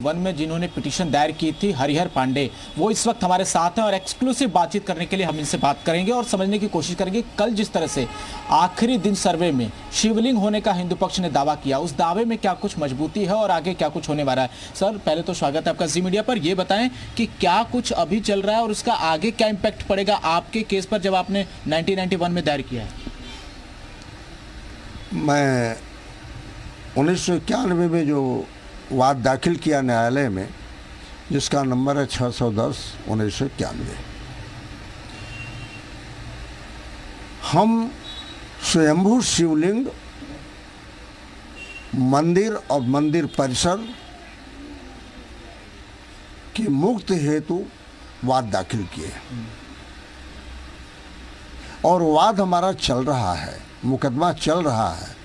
One में जिन्होंने petition दायर की थी, हरिहर पांडे, वो इस वक्त हमारे साथ हैं और एक्सक्लूसिव बातचीत करने के लिए हम इनसे बात करेंगे और समझने की कोशिश करेंगे कल जिस तरह से आखिरी दिन सर्वे में शिवलिंग होने का हिंदू पक्ष ने दावा किया, उस दावे में क्या कुछ मजबूती है और आगे क्या कुछ होने वाला है। सर, पहले तो स्वागत है आपका जी मीडिया पर। ये बताएं कि क्या कुछ अभी चल रहा है और उसका आगे क्या इम्पैक्ट पड़ेगा आपके केस पर जब आपने 1991 में दायर किया है। मैं 1991 में जो वाद दाखिल किया न्यायालय में, जिसका नंबर है 610/1991, हम स्वयंभू शिवलिंग मंदिर और मंदिर परिसर की मुक्ति हेतु वाद दाखिल किए और वाद हमारा चल रहा है, मुकदमा चल रहा है।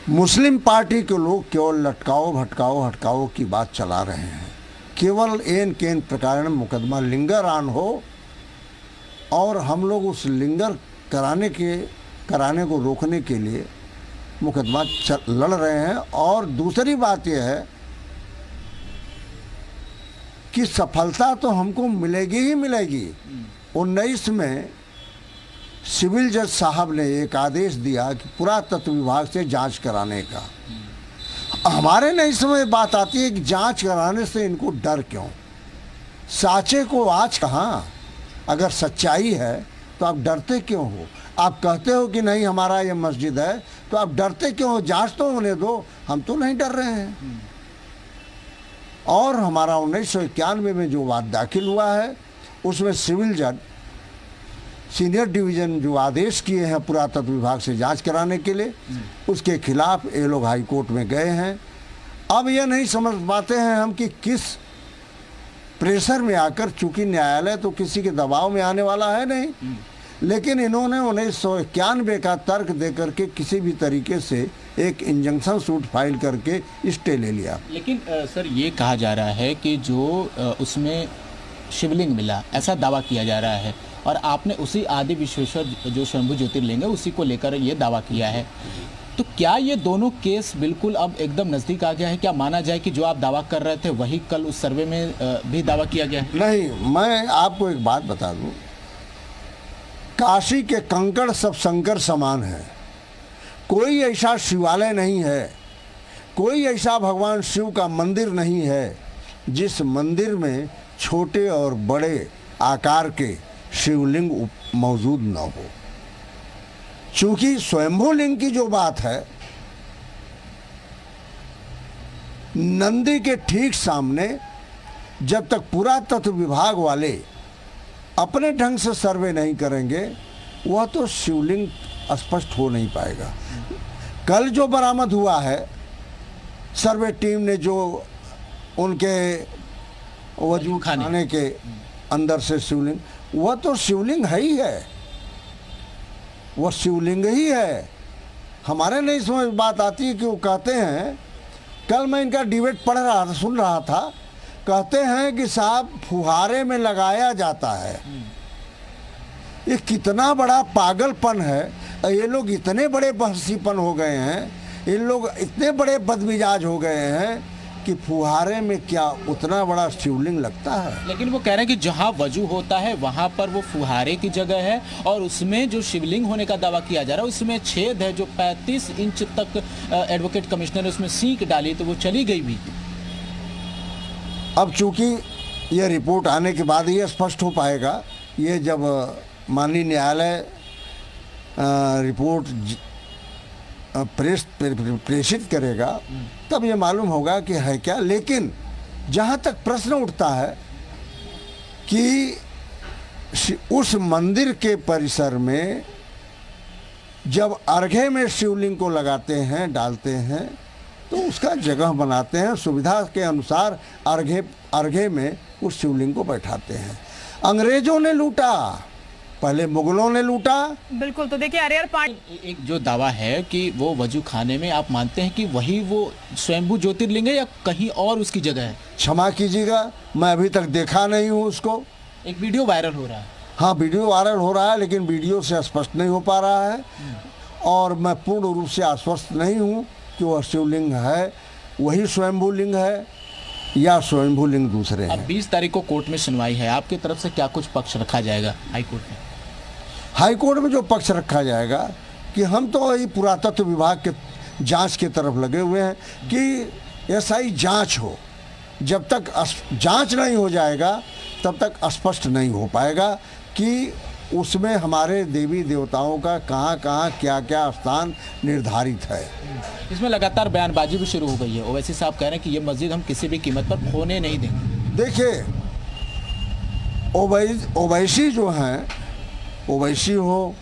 मुस्लिम पार्टी के लोग केवल लटकाओ भटकाओ हटकाओ की बात चला रहे हैं। केवल एन केन प्रकार मुकदमा लिंगर आन हो और हम लोग उस लिंगर कराने को रोकने के लिए मुकदमा लड़ रहे हैं। और दूसरी बात यह है कि सफलता तो हमको मिलेगी ही मिलेगी। 19 में सिविल जज साहब ने एक आदेश दिया कि पुरातत्व विभाग से जांच कराने का। हमारे नहीं समझ बात आती है कि जांच कराने से इनको डर क्यों। साचे को आज कहाँ, अगर सच्चाई है तो आप डरते क्यों हो। आप कहते हो कि नहीं हमारा ये मस्जिद है, तो आप डरते क्यों हो। जांच तो होने दो, हम तो नहीं डर रहे हैं। और हमारा 1991 में जो वाद दाखिल हुआ है उसमें सिविल जज सीनियर डिवीज़न जो आदेश किए हैं पुरातत्व विभाग से जांच कराने के लिए, उसके खिलाफ ये लोग हाई कोर्ट में गए हैं। अब ये नहीं समझ पाते हैं हम कि किस प्रेशर में आकर, चूंकि न्यायालय तो किसी के दबाव में आने वाला है नहीं, लेकिन इन्होंने 1991 का तर्क दे करके किसी भी तरीके से एक इंजंक्शन सूट फाइल करके स्टे ले लिया। लेकिन सर, ये कहा जा रहा है कि जो उसमें शिवलिंग मिला, ऐसा दावा किया जा रहा है और आपने उसी आदि विश्वेश्वर जो शंभु ज्योतिर्लिंग है उसी को लेकर ये दावा किया है। तो क्या ये दोनों केस बिल्कुल अब एकदम नज़दीक आ गया है? क्या माना जाए कि जो आप दावा कर रहे थे वही कल उस सर्वे में भी दावा किया गया है? नहीं, मैं आपको एक बात बता दूं, काशी के कंकड़ सब शंकर समान है। कोई ऐसा शिवालय नहीं है, कोई ऐसा भगवान शिव का मंदिर नहीं है जिस मंदिर में छोटे और बड़े आकार के शिवलिंग मौजूद न हो। चूंकि स्वयंभू लिंग की जो बात है, नंदी के ठीक सामने जब तक पुरातत्व विभाग वाले अपने ढंग से सर्वे नहीं करेंगे, वह तो शिवलिंग स्पष्ट हो नहीं पाएगा। कल जो बरामद हुआ है, सर्वे टीम ने जो उनके वजू खाने के अंदर से शिवलिंग, वह तो शिवलिंग है ही है, वह शिवलिंग ही है। हमारे नहीं समझ बात आती है कि वो कहते हैं, कल मैं इनका डिबेट पढ़ रहा था, सुन रहा था, कहते हैं कि साहब फुहारे में लगाया जाता है। ये कितना बड़ा पागलपन है। ये लोग इतने बड़े बहसीपन हो गए हैं, इन लोग इतने बड़े बदमिजाज हो गए हैं कि फुहारे में क्या उतना बड़ा शिवलिंग लगता है। लेकिन वो कह रहे हैं कि जहाँ वजू होता है वहाँ पर वो फुहारे की जगह है और उसमें जो शिवलिंग होने का दावा किया जा रहा है उसमें छेद है जो 35 इंच तक एडवोकेट कमिश्नर ने उसमें सीक डाली, तो वो चली गई भी। अब चूंकि ये रिपोर्ट आने के बाद ये स्पष्ट हो पाएगा। ये जब माननीय न्यायालय रिपोर्ट प्रेषित करेगा तब ये मालूम होगा कि है क्या। लेकिन जहाँ तक प्रश्न उठता है कि उस मंदिर के परिसर में जब अर्घे में शिवलिंग को लगाते हैं, डालते हैं, तो उसका जगह बनाते हैं, सुविधा के अनुसार अर्घे में उस शिवलिंग को बैठाते हैं। अंग्रेजों ने लूटा, पहले मुगलों ने लूटा। बिल्कुल। तो देखिए हरिहर पांडे, एक जो दावा है कि वो वजू खाने में, आप मानते हैं कि वही वो स्वयंभू ज्योतिर्लिंग है या कहीं और उसकी जगह है? क्षमा कीजिएगा, मैं अभी तक देखा नहीं हूँ उसको। एक वीडियो वायरल हो रहा है। हाँ, वीडियो वायरल हो रहा है, लेकिन वीडियो से स्पष्ट नहीं हो पा रहा है और मैं पूर्ण रूप से आश्वस्त नहीं हूँ कि वह शिवलिंग है वही स्वयंभू लिंग है या स्वयंभू लिंग दूसरे अब हैं। 20 तारीख को कोर्ट में सुनवाई है, आपकी तरफ से क्या कुछ पक्ष रखा जाएगा हाई कोर्ट में? हाई कोर्ट में जो पक्ष रखा जाएगा कि हम तो वही पुरातत्व विभाग के जांच की तरफ लगे हुए हैं कि ऐसा ही जांच हो। जब तक जांच नहीं हो जाएगा तब तक स्पष्ट नहीं हो पाएगा कि उसमें हमारे देवी देवताओं का कहाँ कहाँ क्या क्या स्थान निर्धारित है। इसमें लगातार बयानबाजी भी शुरू हो गई है। ओवैसी साहब कह रहे हैं कि ये मस्जिद हम किसी भी कीमत पर खोने नहीं देंगे। देखिए, ओवैसी जो हैं, ओवैसी हो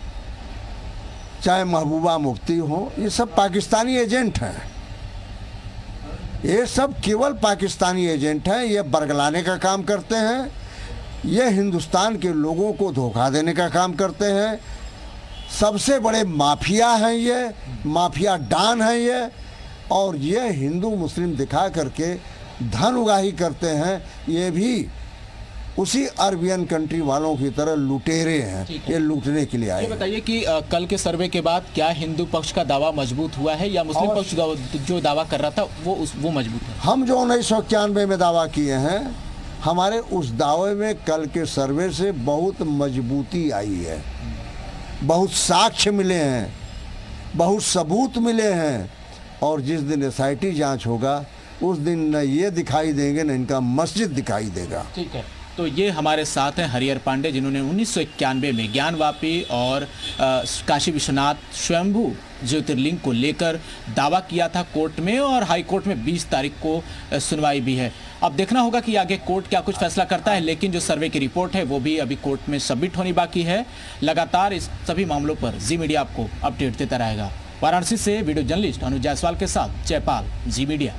चाहे महबूबा मुफ्ती हो, ये सब पाकिस्तानी एजेंट हैं। ये सब केवल पाकिस्तानी एजेंट हैं। ये बरगलाने का काम करते हैं, ये हिंदुस्तान के लोगों को धोखा देने का काम करते हैं। सबसे बड़े माफिया हैं ये, माफिया डॉन हैं ये, और ये हिंदू मुस्लिम दिखा करके धन उगाही करते हैं। ये भी उसी अरबियन कंट्री वालों की तरह लुटेरे हैं, ये लूटने के लिए आए। ये बताइए कि कल के सर्वे के बाद क्या हिंदू पक्ष का दावा मजबूत हुआ है या मुस्लिम पक्ष जो दावा कर रहा था वो मजबूत है? हम जो 1991 में दावा किए हैं, हमारे उस दावे में कल के सर्वे से बहुत मजबूती आई है, बहुत साक्ष्य मिले हैं, बहुत सबूत मिले हैं। और जिस दिन SIT जांच होगा उस दिन न ये दिखाई देंगे न इनका मस्जिद दिखाई देगा। ठीक है, तो ये हमारे साथ हैं हरिहर पांडे, जिन्होंने 1991 में ज्ञानवापी और काशी विश्वनाथ स्वयंभू ज्योतिर्लिंग को लेकर दावा किया था कोर्ट में, और हाई कोर्ट में 20 तारीख को सुनवाई भी है। अब देखना होगा कि आगे कोर्ट क्या कुछ फैसला करता है, लेकिन जो सर्वे की रिपोर्ट है वो भी अभी कोर्ट में सबमिट होनी बाकी है। लगातार इस सभी मामलों पर जी मीडिया आपको अपडेट देता रहेगा। वाराणसी से वीडियो जर्नलिस्ट अनुज जायसवाल के साथ जयपाल, जी मीडिया।